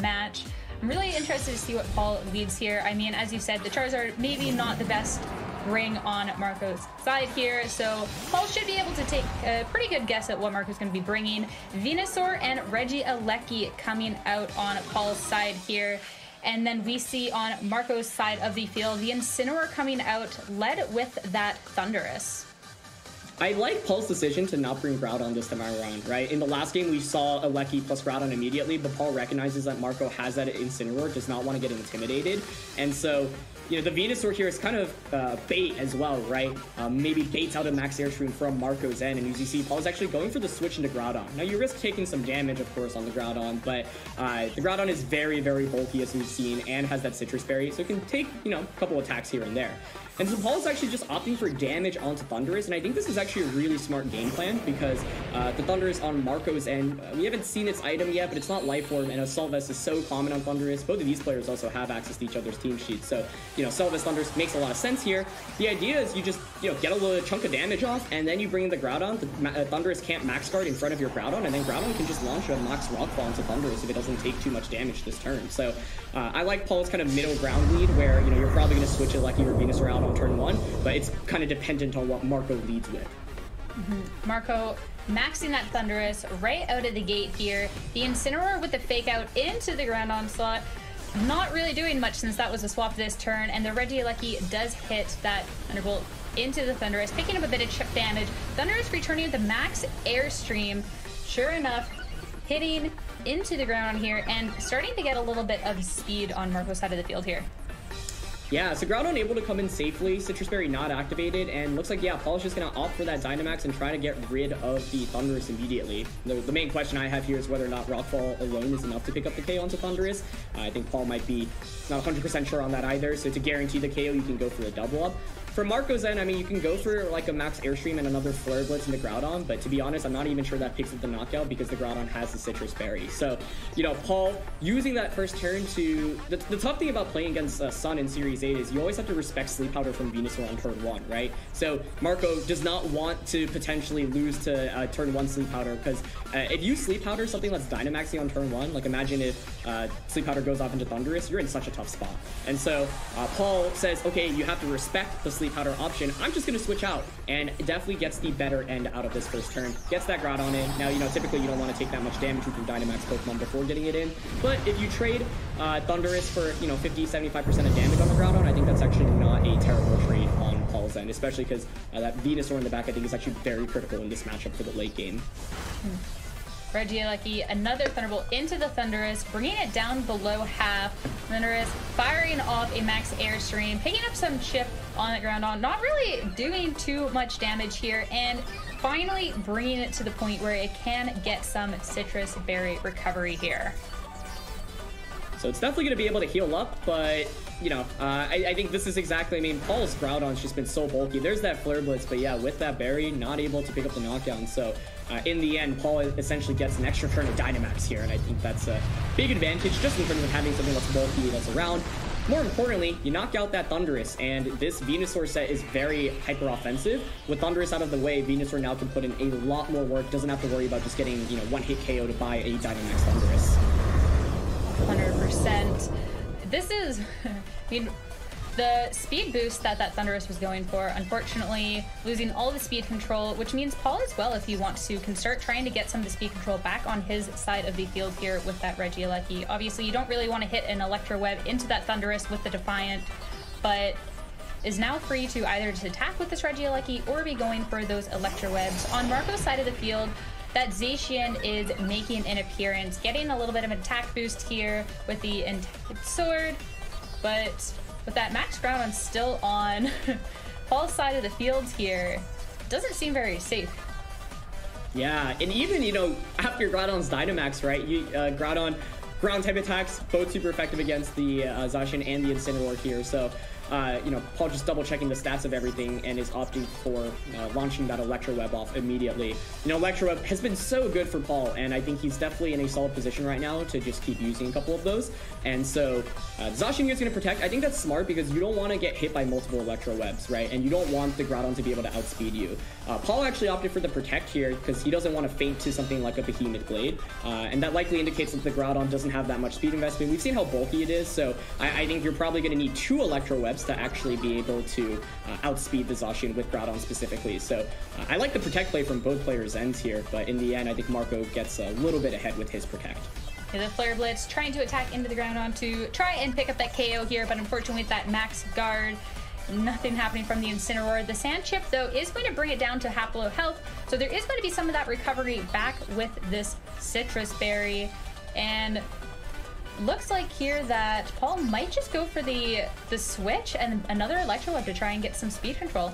match. I'm really interested to see what Paul leads here. I mean, as you said, the Charizard maybe not the best ring on Marco's side here, so Paul should be able to take a pretty good guess at what Marco's going to be bringing. Venusaur and Regieleki coming out on Paul's side here. And then we see on Marco's side of the field, the Incineroar coming out, led with that Thundurus. I like Paul's decision to not bring Groudon this time around, right? In the last game, we saw Eleki plus Groudon immediately, but Paul recognizes that Marco has that Incineroar, does not want to get intimidated. And so, you know, the Venusaur here is kind of bait as well, right? Maybe baits out a Max Airstream from Marco's end, and as you see, Paul's actually going for the switch into Groudon. Now, you risk taking some damage, of course, on the Groudon, but the Groudon is very, very bulky, as we've seen, and has that Citrus Berry, so it can take, you know, a couple attacks here and there. And so Paul is actually just opting for damage onto Thundurus, and I think this is actually a really smart game plan because the Thundurus on Marco's end, we haven't seen its item yet, but it's not Life Orb, and Assault Vest is so common on Thundurus. Both of these players also have access to each other's team sheets, so, you know, Assault Vest Thundurus makes a lot of sense here. The idea is you just, you know, get a little chunk of damage off, and then you bring in the Groudon. The Thundurus can't Max Guard in front of your Groudon, and then Groudon can just launch a Max Rockfall into Thundurus if it doesn't take too much damage this turn. So I like Paul's kind of middle ground lead where, you know, you're probably going to switch Eleki or Venusaur out on turn 1, but it's kind of dependent on what Marco leads with. Marco maxing that Thundurus right out of the gate here. The Incineroar with the fake out into the ground onslaught. Not really doing much since that was a swap this turn, and the Regieleki does hit that Thunderbolt into the Thundurus, picking up a bit of damage. Thundurus returning with the Max Airstream. Sure enough, hitting into the ground here and starting to get a little bit of speed on Marco's side of the field here. Yeah, so Groudon able to come in safely, Citrus Berry not activated, and looks like, yeah, Paul's just going to opt for that Dynamax and try to get rid of the Thundurus immediately. The main question I have here is whether or not Rockfall alone is enough to pick up the KO onto Thundurus. I think Paul might be not 100% sure on that either, so to guarantee the KO, you can go for a double up. For Marco's end, I mean, you can go for like a Max Airstream and another Flare Blitz into Groudon, but to be honest, I'm not even sure that picks up the knockout because the Groudon has the Citrus Berry. So, you know, Paul using that first turn to... The tough thing about playing against Sun in Series 8 is you always have to respect Sleep Powder from Venusaur on turn 1, right? So Marco does not want to potentially lose to turn 1 Sleep Powder because if you Sleep Powder something that's Dynamaxing on turn 1, like imagine if Sleep Powder goes off into Thundurus, you're in such a tough spot. And so Paul says, okay, you have to respect the Sleep Powder option. I'm just going to switch out, and it definitely gets the better end out of this first turn. Gets that Groudon in. Now, you know, typically you don't want to take that much damage with your Dynamax Pokemon before getting it in, but if you trade Thundurus for, you know, 50-75% of damage on the Groudon, I think that's actually not a terrible trade on Paul's end, especially because that Venusaur in the back I think is actually very critical in this matchup for the late game. Regieleki, another Thunderbolt into the Thundurus, bringing it down below half. Thundurus firing off a Max Airstream, picking up some chip on the ground, not really doing too much damage here, and finally bringing it to the point where it can get some Citrus Berry recovery here. So it's definitely going to be able to heal up, but, you know, I think this is exactly, I mean, Paul's Groudon's just been so bulky. There's that Flare Blitz, but yeah, with that Berry, not able to pick up the knockdown. So in the end, Paul essentially gets an extra turn of Dynamax here, and I think that's a big advantage just in terms of having something that's bulky that's around. More importantly, you knock out that Thundurus, and this Venusaur set is very hyper-offensive. With Thundurus out of the way, Venusaur now can put in a lot more work, doesn't have to worry about just getting, you know, one-hit KO to buy a Dynamax Thundurus. 100%. This is, I mean, the speed boost that Thundurus was going for, unfortunately, losing all the speed control, which means Paul as well, if he wants to, can start trying to get some of the speed control back on his side of the field here with that Regieleki. Obviously, you don't really want to hit an Electro Web into that Thundurus with the Defiant, but is now free to either just attack with this Regieleki or be going for those Electro Webs. On Marco's side of the field, that Zacian is making an appearance, getting a little bit of an attack boost here with the Enchanted Sword, but with that Max Groudon still on Paul's side of the field here, doesn't seem very safe. Yeah, and even, you know, after Groudon's Dynamax, right, Groudon ground type attacks, both super effective against the Zacian and the Incineroar here, so you know, Paul just double checking the stats of everything and is opting for launching that Electro Web off immediately. You know, Electro Web has been so good for Paul, and I think he's definitely in a solid position right now to just keep using a couple of those. And so Zacian here is going to protect. I think that's smart because you don't want to get hit by multiple Electro Webs, right? And you don't want the Groudon to be able to outspeed you. Paul actually opted for the protect here because he doesn't want to feint to something like a Behemoth Blade, and that likely indicates that the Groudon doesn't have that much speed investment. We've seen how bulky it is, so I think you're probably going to need 2 Electro Webs to actually be able to outspeed the Zacian with Groudon specifically. So I like the protect play from both players' ends here, but in the end, I think Marco gets a little bit ahead with his protect. Yeah, the Flare Blitz trying to attack into the Groudon to try and pick up that KO here, but unfortunately with that max guard, nothing happening from the Incineroar. The Sand Chip, though, is going to bring it down to half below health, so there is going to be some of that recovery back with this Citrus Berry, and looks like here that Paul might just go for the switch and another Electro Web to try and get some speed control.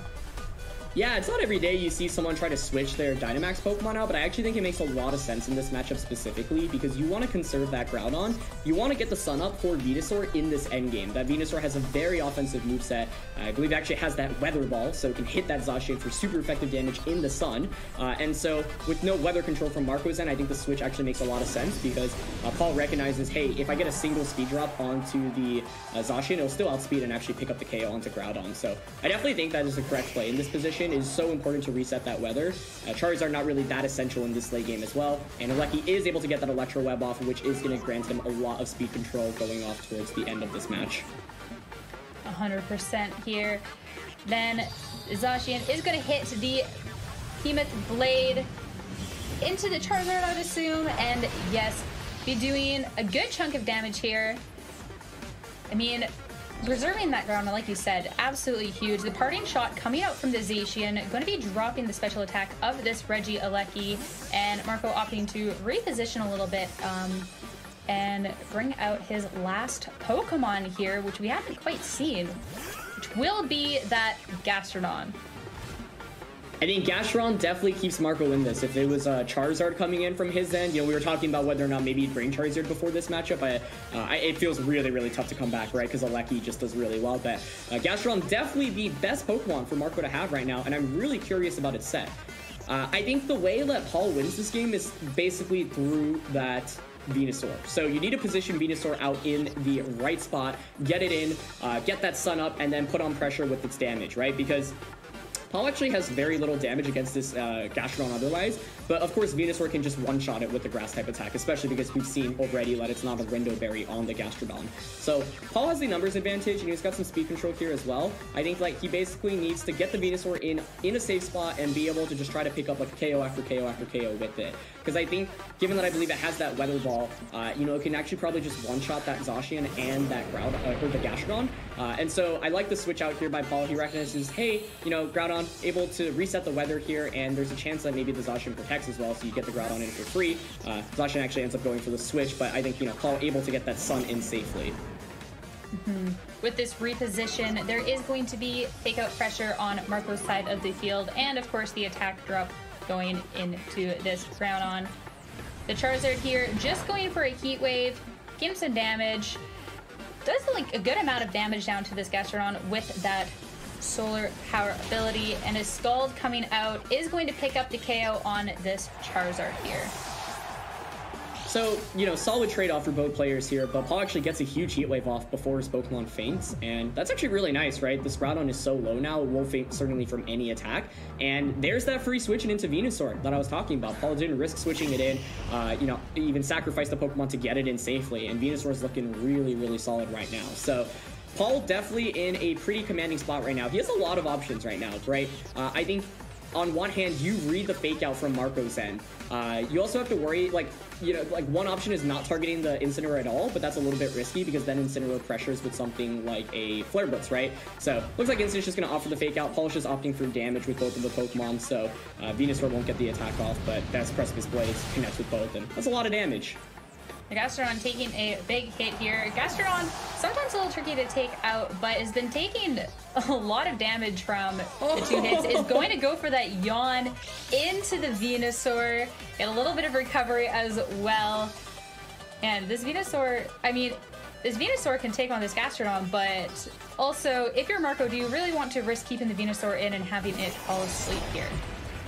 Yeah, it's not every day you see someone try to switch their Dynamax Pokemon out, but I actually think it makes a lot of sense in this matchup specifically because you want to conserve that Groudon. You want to get the Sun Up for Venusaur in this endgame. That Venusaur has a very offensive moveset. I believe it actually has that Weather Ball, so it can hit that Zacian for super effective damage in the sun. And so with no weather control from Marco's end, I think the switch actually makes a lot of sense because Paul recognizes, hey, if I get a single speed drop onto the Zacian, it'll still outspeed and actually pick up the KO onto Groudon. So I definitely think that is the correct play in this position. Is so important to reset that weather. Charizard not really that essential in this late game as well, and Alecki is able to get that Electro Web off, which is going to grant him a lot of speed control going off towards the end of this match. 100% here. Then Zacian is going to hit the Behemoth Blade into the Charizard, I would assume, and yes, be doing a good chunk of damage here. I mean, preserving that ground, like you said, absolutely huge. The parting shot coming out from the Zacian, going to be dropping the special attack of this Regieleki, and Marco opting to reposition a little bit and bring out his last Pokemon here, which we haven't quite seen, which will be that Gastrodon. I think Gastrodon definitely keeps Marco in this. If it was Charizard coming in from his end, you know, we were talking about whether or not maybe he'd bring Charizard before this matchup. It feels really, really tough to come back, right? Because Alecki just does really well. But Gastrodon definitely the best Pokemon for Marco to have right now, and I'm really curious about its set. I think the way that Paul wins this game is basically through that Venusaur. So you need to position Venusaur out in the right spot, get it in, get that Sun Up, and then put on pressure with its damage, right? Because Paul actually has very little damage against this Gastrodon otherwise, but of course Venusaur can just one-shot it with the grass type attack, especially because we've seen already that it's not a Rindo Berry on the Gastrodon. So Paul has the numbers advantage, and he's got some speed control here as well. I think like he basically needs to get the Venusaur in a safe spot and be able to just try to pick up like KO after KO after KO with it. Because I think, given that I believe it has that Weather Ball, you know, it can actually probably just one-shot that Zacian and that or the Gastrodon. And so I like the switch out here by Paul. He recognizes, hey, you know, Groudon able to reset the weather here, and there's a chance that maybe the Zacian protects as well, so you get the Groudon in for free. Zacian actually ends up going for the switch, but I think, you know, Paul able to get that Sun in safely. With this reposition, there is going to be fake out pressure on Marco's side of the field, and of course the attack drop going into this Groudon. The Charizard here just going for a Heat Wave, getting some damage. Does like a good amount of damage down to this Gastrodon with that Solar Power ability, and his Scald coming out is going to pick up the KO on this Charizard here. So, you know, solid trade-off for both players here, but Paul actually gets a huge Heat Wave off before his Pokemon faints, and that's actually really nice, right? This Groudon is so low now, it won't faint certainly from any attack, and there's that free switching into Venusaur that I was talking about. Paul didn't risk switching it in, you know, even sacrifice the Pokemon to get it in safely, and Venusaur is looking really, really solid right now. So Paul definitely in a pretty commanding spot right now. He has a lot of options right now, right? I think on one hand, you read the fake out from Marco's end. You also have to worry, like, you know, like one option is not targeting the Incineroar at all, but that's a little bit risky because then Incineroar pressures with something like a Flare Blitz, right? So looks like Incineroar's just going to offer the fake out. Paul's just opting for damage with both of the Pokemon, so Venusaur won't get the attack off, but that's Precipice Blades connects with both, and that's a lot of damage. The Gastrodon taking a big hit here. Gastrodon, sometimes a little tricky to take out, but has been taking a lot of damage from the two hits. Is going to go for that Yawn into the Venusaur. Get a little bit of recovery as well. And this Venusaur, I mean, this Venusaur can take on this Gastrodon, but also, if you're Marco, do you really want to risk keeping the Venusaur in and having it fall asleep here?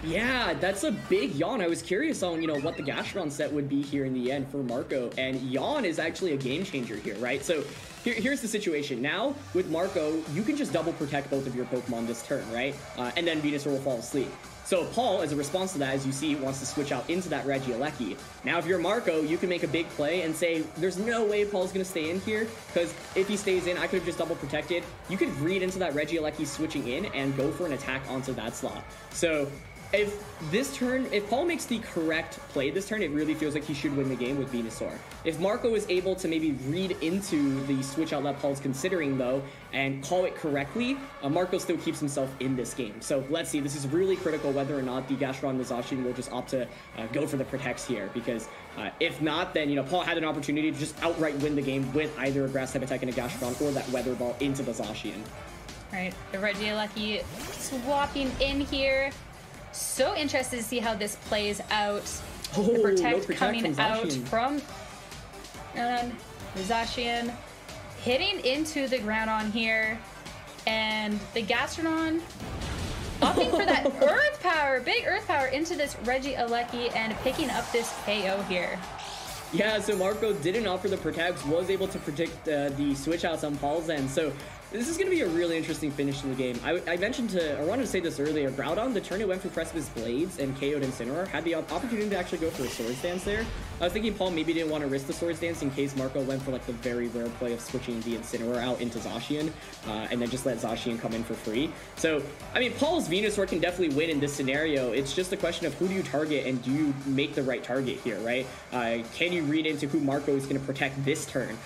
Yeah, that's a big yawn. I was curious on, you know, what the Gastrodon set would be here in the end for Marco, and yawn is actually a game changer here, right? So here's the situation. Now, with Marco, you can just double protect both of your Pokemon this turn, right? And then Venusaur will fall asleep. So Paul, as a response to that, as you see, wants to switch out into that Regieleki. Now, if you're Marco, you can make a big play and say, there's no way Paul's going to stay in here, because if he stays in, I could have just double protected. You could read into that Regieleki switching in and go for an attack onto that slot. So if Paul makes the correct play this turn, it really feels like he should win the game with Venusaur. If Marco is able to maybe read into the switch out that Paul's considering, though, and call it correctly, Marco still keeps himself in this game. So let's see, this is really critical whether or not the Gastrodon and the Zacian will just opt to go for the protects here, because if not, then, you know, Paul had an opportunity to just outright win the game with either a Grass type attack and a Gastrodon or that Weather Ball into the Zacian. Right, the Regieleki swapping in here. So interested to see how this plays out. The protect coming out from the Zacian, hitting into the Groudon here, and the Gastrodon opting for that Earth Power, big Earth Power into this Regieleki and picking up this KO here. Yeah, so Marco didn't offer the protects, was able to predict the switch outs on Paul's end. So this is going to be a really interesting finish to the game. I wanted to say this earlier, Groudon, the turn it went for Precipice Blades and KO'd Incineroar, had the opportunity to actually go for a Swords Dance there. I was thinking Paul maybe didn't want to risk the Swords Dance in case Marco went for like the very rare play of switching the Incineroar out into Zacian, and then just let Zacian come in for free. So, I mean, Paul's Venusaur can definitely win in this scenario. It's just a question of who do you target and do you make the right target here, right? Can you read into who Marco is going to protect this turn?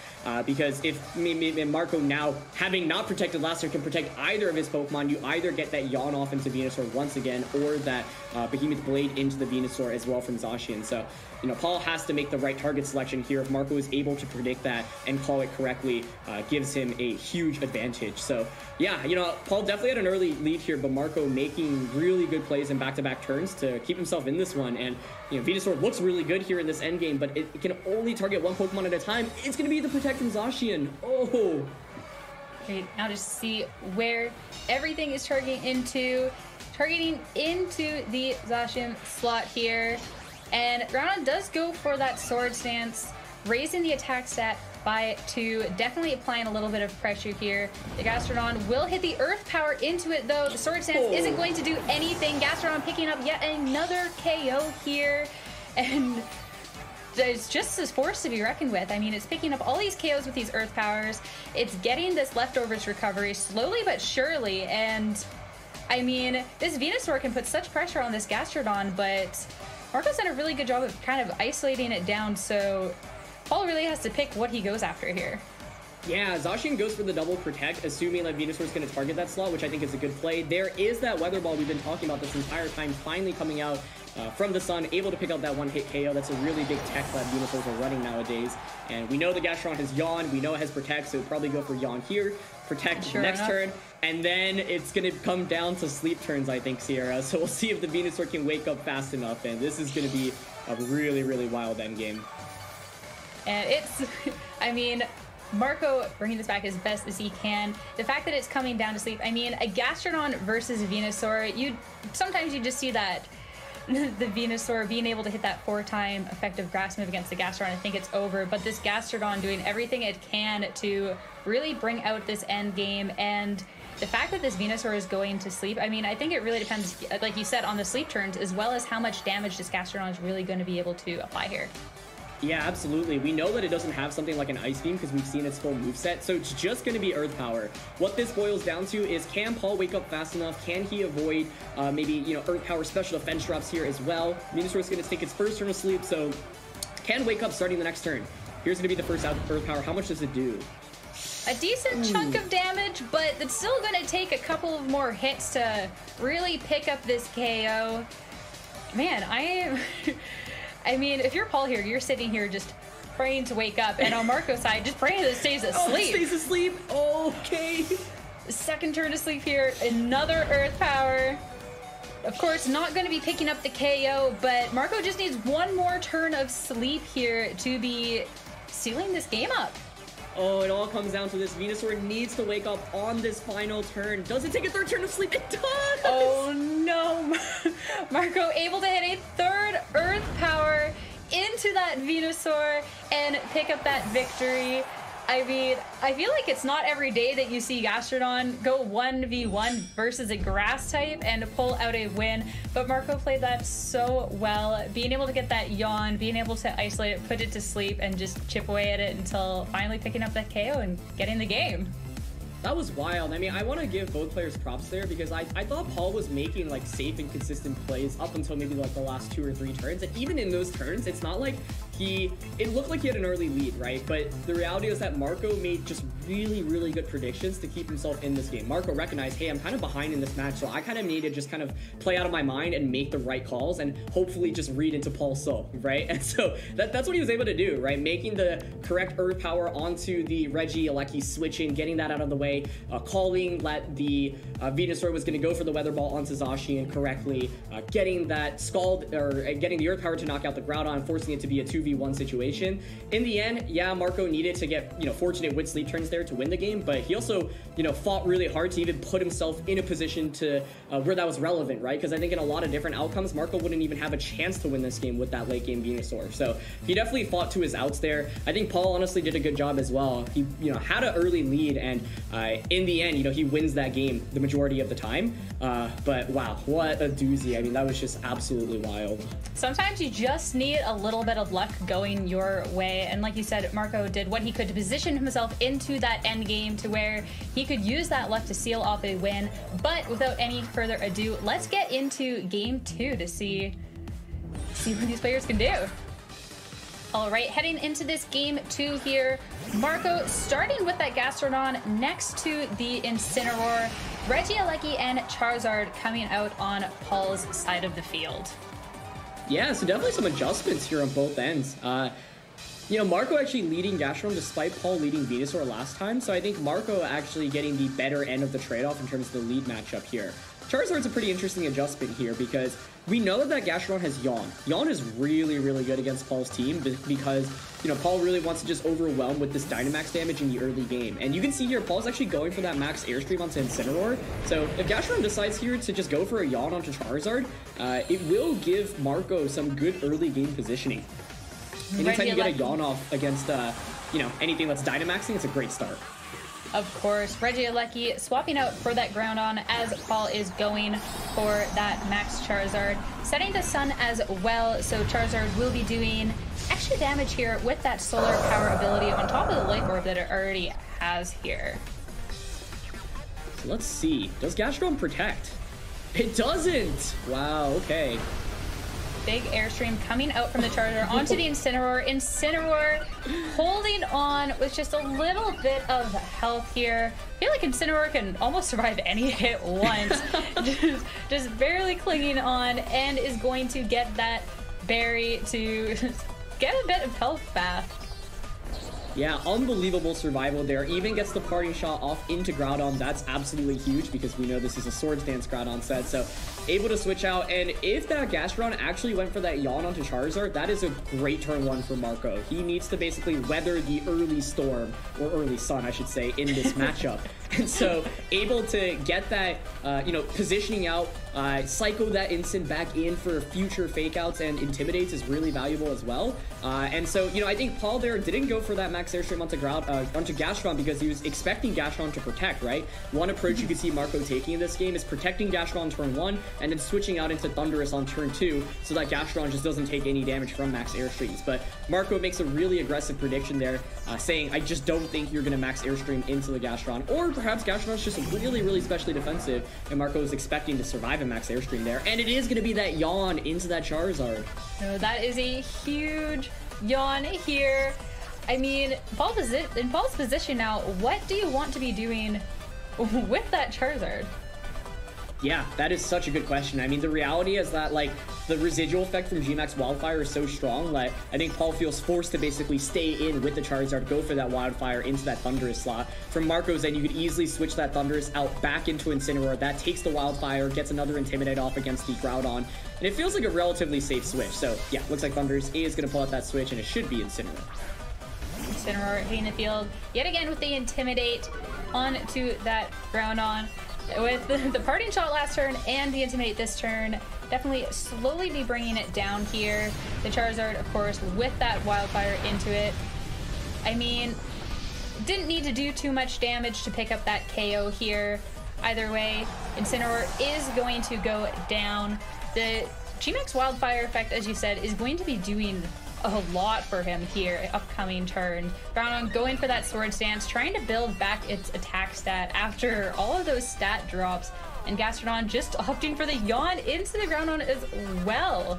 Because if Marco now, having not protected last turn, can protect either of his Pokemon, you either get that Yawn off into Venusaur once again, or that Behemoth Blade into the Venusaur as well from Zacian. So, you know, Paul has to make the right target selection here. If Marco is able to predict that and call it correctly, gives him a huge advantage. So, yeah, you know, Paul definitely had an early lead here, but Marco making really good plays in back-to-back turns to keep himself in this one. And, you know, Venusaur looks really good here in this endgame, but it can only target one Pokemon at a time. It's going to be the Protect from Zacian. Oh! Okay, now just see where everything is targeting into the Zacian slot here. And Groudon does go for that Sword Stance, raising the attack stat by 2, definitely applying a little bit of pressure here. The Gastrodon will hit the Earth Power into it, though. The Sword Stance isn't going to do anything. Gastrodon picking up yet another KO here, and it's just a force to be reckoned with. I mean, it's picking up all these KOs with these Earth Powers. It's getting this leftovers recovery slowly but surely, and I mean, this Venusaur can put such pressure on this Gastrodon, but Marco's done a really good job of kind of isolating it down, so Paul really has to pick what he goes after here. Yeah, Zacian goes for the double protect, assuming that Venusaur is going to target that slot, which I think is a good play. There is that Weather Ball we've been talking about this entire time, finally coming out from the sun, able to pick out that one-hit KO. That's a really big tech that Venusaurs are running nowadays. And we know the Gastrodon has Yawn, we know it has Protect, so probably go for Yawn here, Protect next turn, and then it's going to come down to sleep turns, I think, Sierra. So we'll see if the Venusaur can wake up fast enough, and this is going to be a really, really wild endgame. And it's, I mean, Marco bringing this back as best as he can. The fact that it's coming down to sleep, I mean, a Gastrodon versus Venusaur, sometimes you just see that the Venusaur being able to hit that 4-time effective grass move against the Gastrodon, I think it's over. But this Gastrodon doing everything it can to really bring out this end game, and the fact that this Venusaur is going to sleep, I mean, I think it really depends, like you said, on the sleep turns, as well as how much damage this Gastrodon is really going to be able to apply here. Yeah, absolutely. We know that it doesn't have something like an Ice Beam because we've seen its full moveset, so it's just going to be Earth Power. What this boils down to is, can Paul wake up fast enough? Can he avoid maybe, you know, Earth Power special defense drops here as well? Venusaur is going to take its first turn of sleep, so can wake up starting the next turn. Here's going to be the first Earth Power. How much does it do? A decent chunk of damage, but it's still going to take a couple of more hits to really pick up this KO. Man, I mean, if you're Paul here, you're sitting here just praying to wake up, and on Marco's side, just praying that it stays asleep. Oh, it stays asleep? Okay. Second turn to sleep here, another Earth Power. Of course, not going to be picking up the KO, but Marco just needs one more turn of sleep here to be sealing this game up. Oh, it all comes down to this. Venusaur needs to wake up on this final turn. Does it take a third turn of sleep? It does! Oh no! Marco able to hit a third Earth Power into that Venusaur and pick up that victory. I mean, I feel like it's not every day that you see Gastrodon go 1v1 versus a grass type and pull out a win, but Marco played that so well, being able to get that yawn, being able to isolate it, put it to sleep, and just chip away at it until finally picking up that KO and getting the game. That was wild. I mean, I want to give both players props there because I thought Paul was making like safe and consistent plays up until maybe like the last 2 or 3 turns. And even in those turns, it's not like it looked like he had an early lead, right? But the reality is that Marco made just really, really good predictions to keep himself in this game. Marco recognized, hey, I'm kind of behind in this match, so I kind of need to just kind of play out of my mind and make the right calls and hopefully just read into Paul's soul, right? And so that's what he was able to do, right? Making the correct Earth Power onto the Regieleki switching, getting that out of the way, calling that the Venusaur was going to go for the Weather Ball onto Zacian correctly, getting that Scald, or getting the Earth Power to knock out the Groudon, forcing it to be a 2v1 situation. In the end, yeah, Marco needed to get, fortunate with sleep turns there to win the game, but he also, fought really hard to even put himself in a position to where that was relevant, right? Because I think in a lot of different outcomes, Marco wouldn't even have a chance to win this game with that late game Venusaur. So he definitely fought to his outs there. I think Paul honestly did a good job as well. He, had an early lead, and in the end, he wins that game the majority of the time. But wow, what a doozy. I mean, that was just absolutely wild. Sometimes you just need a little bit of luck going your way. And like you said, Marco did what he could to position himself into that end game to where he could use that luck to seal off a win. But without any further ado, let's get into game 2 to see what these players can do. All right, heading into this game 2 here, Marco starting with that Gastrodon next to the Incineroar, Regieleki and Charizard coming out on Paul's side of the field. Yeah, so definitely some adjustments here on both ends. Marco actually leading Gastrodon despite Paul leading Venusaur last time, so I think Marco actually getting the better end of the trade-off in terms of the lead matchup here. Charizard's a pretty interesting adjustment here because we know that Gastrodon has Yawn. Yawn is really, really good against Paul's team because, Paul really wants to just overwhelm with this Dynamax damage in the early game. And you can see here, Paul's actually going for that max Airstream onto Incineroar. So if Gastrodon decides here to just go for a Yawn onto Charizard, it will give Marco some good early game positioning. Anytime you get a Yawn off against, anything that's Dynamaxing, it's a great start. Of course, Regieleki swapping out for that Groudon as Paul is going for that max Charizard. Setting the sun as well, so Charizard will be doing extra damage here with that solar power ability on top of the Life Orb that it already has here. So let's see. Does Gastrodon protect? It doesn't! Wow, okay. Big Airstream coming out from the Charizard onto the Incineroar. Incineroar holding on with just a little bit of health here. I feel like Incineroar can almost survive any hit once. just barely clinging on, and is going to get that berry to get a bit of health back. Yeah, unbelievable survival there. Even gets the parting shot off into Groudon. That's absolutely huge because we know this is a Swords Dance Groudon set. So able to switch out. And if that Gastrodon actually went for that Yawn onto Charizard, that is a great turn 1 for Marco. He needs to basically weather the early storm, or early sun, I should say, in this matchup. And so able to get that, positioning out, psycho that instant back in for future fake outs and intimidates is really valuable as well. And so, I think Paul there didn't go for that max Airstream onto Gastrodon because he was expecting Gastrodon to protect, right? One approach you could see Marco taking in this game is protecting Gastrodon turn 1 and then switching out into Thundurus on turn 2 so that Gastrodon just doesn't take any damage from max Airstreams. But Marco makes a really aggressive prediction there, saying, I just don't think you're going to max Airstream into the Gastrodon, or perhaps Gastrodon's just really, really specially defensive, and Marco is expecting to survive a max Airstream there, and it is going to be that Yawn into that Charizard. No, that is a huge Yawn here. I mean, in Paul's position now, what do you want to be doing with that Charizard? Yeah, that is such a good question. I mean, the reality is that, the residual effect from G-Max Wildfire is so strong that I think Paul feels forced to basically stay in with the Charizard, go for that Wildfire into that Thundurus slot. From Marco's end, you could easily switch that Thundurus out back into Incineroar. That takes the Wildfire, gets another Intimidate off against the Groudon, and it feels like a relatively safe switch. So, yeah, looks like Thundurus is going to pull out that switch, and it should be Incineroar. Incineroar hitting the field yet again with the Intimidate onto that Groudon. With the parting shot last turn and the Intimidate this turn, definitely slowly be bringing it down here. The Charizard, of course, with that Wildfire into it. I mean, didn't need to do too much damage to pick up that KO here. Either way, Incineroar is going to go down. The G-Max Wildfire effect, as you said, is going to be doing a lot for him here upcoming turn. Groudon going for that Sword Stance, trying to build back its attack stat after all of those stat drops, and Gastrodon just opting for the Yawn into the Groudon as well.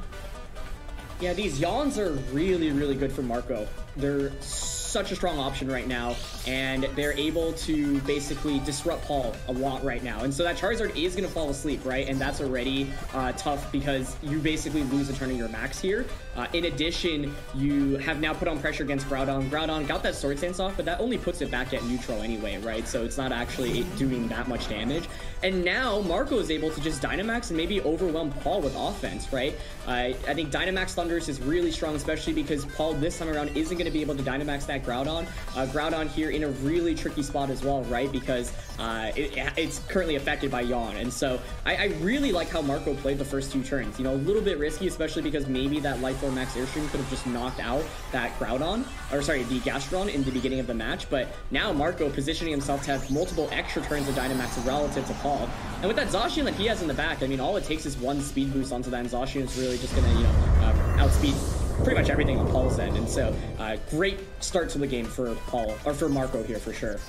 Yeah, these Yawns are really, really good for Marco. They're such a strong option right now, and they're able to basically disrupt Paul a lot right now. And so that Charizard is going to fall asleep, right? And that's already tough because you basically lose a turn of your max here. In addition, you have now put on pressure against Groudon. Groudon got that Sword Stance off, but that only puts it back at neutral anyway, right? So it's not actually doing that much damage. And now Marco is able to just Dynamax and maybe overwhelm Paul with offense, right? I think Dynamax Thundurus is really strong, especially because Paul this time around isn't going to be able to Dynamax that Groudon. Groudon here in a really tricky spot as well, right? Because it's currently affected by Yawn. And so I really like how Marco played the first two turns. You know, a little bit risky, especially because maybe that Life Orb Max Airstream could have just knocked out that Groudon, or sorry, the Gastrodon in the beginning of the match. But now Marco positioning himself to have multiple extra turns of Dynamax relative to Paul. And with that Zacian that he has in the back, I mean, all it takes is one speed boost onto that, and Zacian is really just gonna, you know, outspeed pretty much everything on Paul's end. And so great start to the game for Paul, or for Marco here for sure.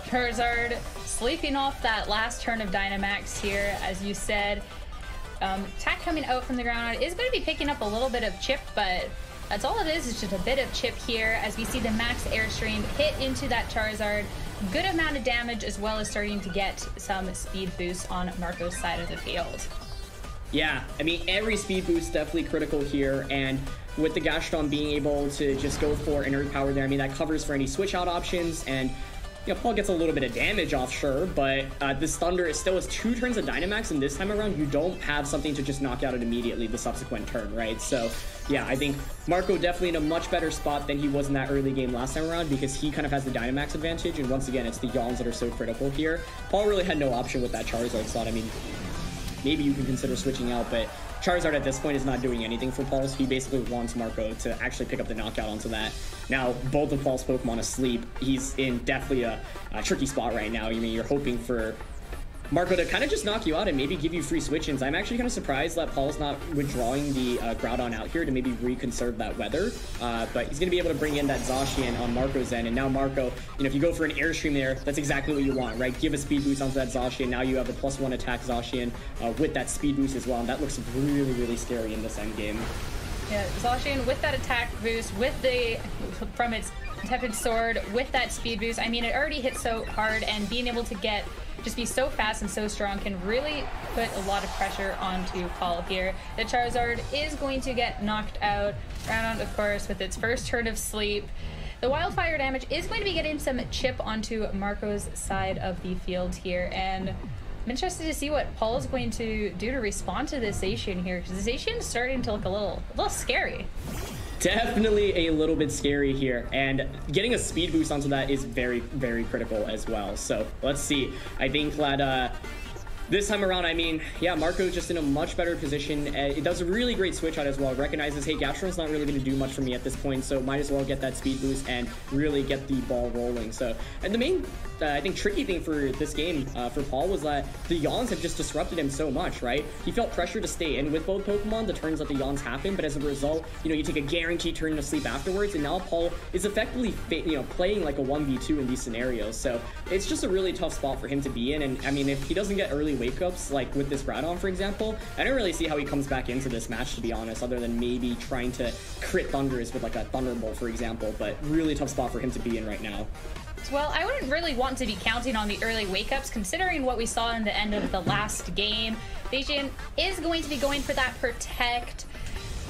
Charizard sleeping off that last turn of Dynamax here, as you said. Attack coming out from the ground is going to be picking up a little bit of chip, but that's all it is just a bit of chip here as we see the Max Airstream hit into that Charizard. Good amount of damage, as well as starting to get some speed boost on Marco's side of the field. Yeah, I mean, every speed boost definitely critical here, and with the Gastrodon being able to just go for an Earth Power there, I mean, that covers for any switch out options, and you know, Paul gets a little bit of damage off, sure, but this Thunder is still has 2 turns of Dynamax, and this time around, you don't have something to just knock out it immediately the subsequent turn, right? So, yeah, I think Marco definitely in a much better spot than he was in that early game last time around, because he kind of has the Dynamax advantage, and once again, it's the Yawns that are so critical here. Paul really had no option with that Charizard slot. I mean, maybe you can consider switching out, but Charizard at this point is not doing anything for Paul, so he basically wants Marco to actually pick up the knockout onto that. Now, both of Paul's Pokemon asleep. He's in definitely a tricky spot right now. I mean, you're hoping for Marco to kind of just knock you out and maybe give you free switch-ins. I'm actually kind of surprised that Paul's not withdrawing the Groudon out here to maybe reconserve that weather. But he's going to be able to bring in that Zacian on Marco's end. And now Marco, you know, if you go for an Airstream there, that's exactly what you want, right? Give a speed boost onto that Zacian. Now you have a +1 attack Zacian with that speed boost as well. And that looks really, really scary in this end game. Yeah, Zacian with that attack boost, with the, from its Tepid Sword, with that speed boost. I mean, it already hit so hard, and being able to just be so fast and so strong can really put a lot of pressure onto Paul here. The Charizard is going to get knocked out. Groudon, of course, with its first turn of sleep. The Wildfire damage is going to be getting some chip onto Marco's side of the field here, and I'm interested to see what Paul is going to do to respond to this Zacian here, because the Zacian is starting to look a little scary. Definitely a little bit scary here, and getting a speed boost onto that is very, very critical as well. So let's see. I think that this time around, I mean, yeah, Marco's just in a much better position. It does a really great switch out as well. Recognizes, hey, Gastrodon's not really going to do much for me at this point, so might as well get that speed boost and really get the ball rolling. So, and the main, I think, tricky thing for this game for Paul was that the Yawns have just disrupted him so much, right? He felt pressure to stay in with both Pokemon. The turns that the Yawns happen, but as a result, you know, you take a guaranteed turn to sleep afterwards, and now Paul is effectively, you know, playing like a 1v2 in these scenarios. So it's just a really tough spot for him to be in. And I mean, if he doesn't get early wake-ups, like with this Groudon, for example, I don't really see how he comes back into this match, to be honest, other than maybe trying to crit Thundurus with like a Thunderbolt, for example, but really tough spot for him to be in right now. Well, I wouldn't really want to be counting on the early wake-ups, considering what we saw in the end of the last game. Zacian is going to be going for that Protect.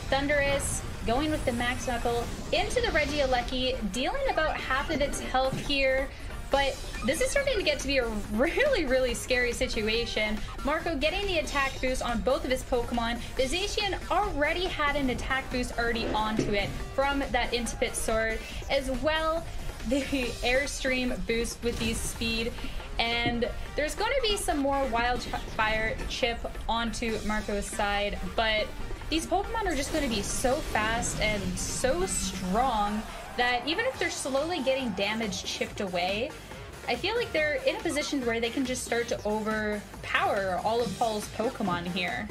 Thundurus going with the Max Knuckle into the Regieleki, dealing about half of its health here. But this is starting to get to be a really, really scary situation. Marco getting the attack boost on both of his Pokemon. The Zacian already had an attack boost already onto it from that Intipit Sword. As well, the Airstream boost with the speed. And there's going to be some more Wildfire chip onto Marco's side, but these Pokemon are just going to be so fast and so strong that even if they're slowly getting damage chipped away, I feel like they're in a position where they can just start to overpower all of Paul's Pokemon here.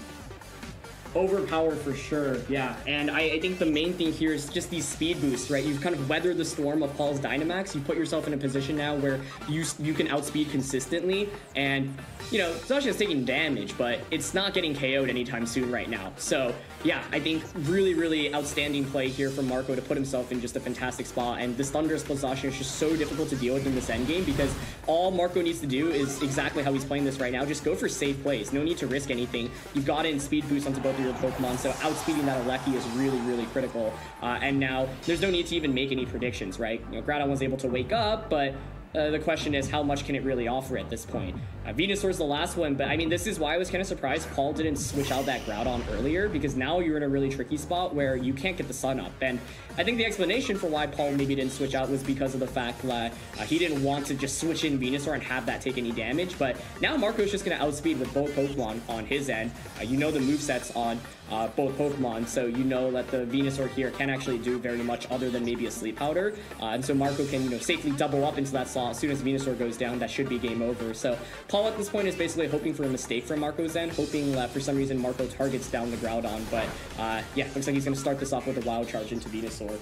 Overpower for sure, yeah. And I think the main thing here is just these speed boosts, right? You've kind of weathered the storm of Paul's Dynamax. You put yourself in a position now where you can outspeed consistently, and you know, it's not just taking damage, but it's not getting KO'd anytime soon right now. So yeah, I think really, really outstanding play here from Marco to put himself in just a fantastic spot. And this Thunderous plus Zacian is just so difficult to deal with in this endgame, because all Marco needs to do is exactly how he's playing this right now. Just go for safe plays. No need to risk anything. You've got in speed boost onto both of your Pokemon, so outspeeding that Alecki is really, really critical. And now there's no need to even make any predictions, right? You know, Groudon was able to wake up, but the question is, how much can it really offer at this point? Venusaur's the last one, but I mean, this is why I was kind of surprised Paul didn't switch out that Groudon earlier, because now you're in a really tricky spot where you can't get the sun up. And I think the explanation for why Paul maybe didn't switch out was because of the fact that he didn't want to just switch in Venusaur and have that take any damage. But now Marco's just going to outspeed with both Pokemon on his end. You know the movesets on both Pokemon, so you know that the Venusaur here can actually do very much other than maybe a Sleep Powder. And so Marco can, you know, safely double up into that slot. As soon as Venusaur goes down, that should be game over. So Paul at this point is basically hoping for a mistake from Marco's end, hoping that for some reason Marco targets down the Groudon. But yeah, looks like he's going to start this off with a Wild Charge into Venusaur.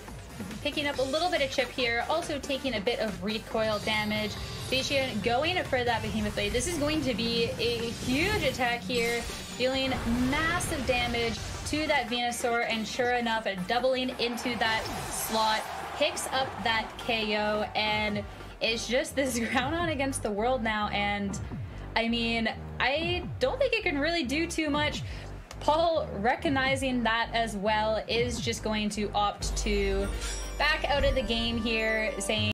Picking up a little bit of chip here, also taking a bit of recoil damage. Zacian going for that Behemoth Blade. This is going to be a huge attack here, dealing massive damage to that Venusaur, and sure enough, doubling into that slot, picks up that KO, and it's just this Groudon against the world now. And I mean, I don't think it can really do too much. Paul, recognizing that as well, is just going to opt to back out of the game here, saying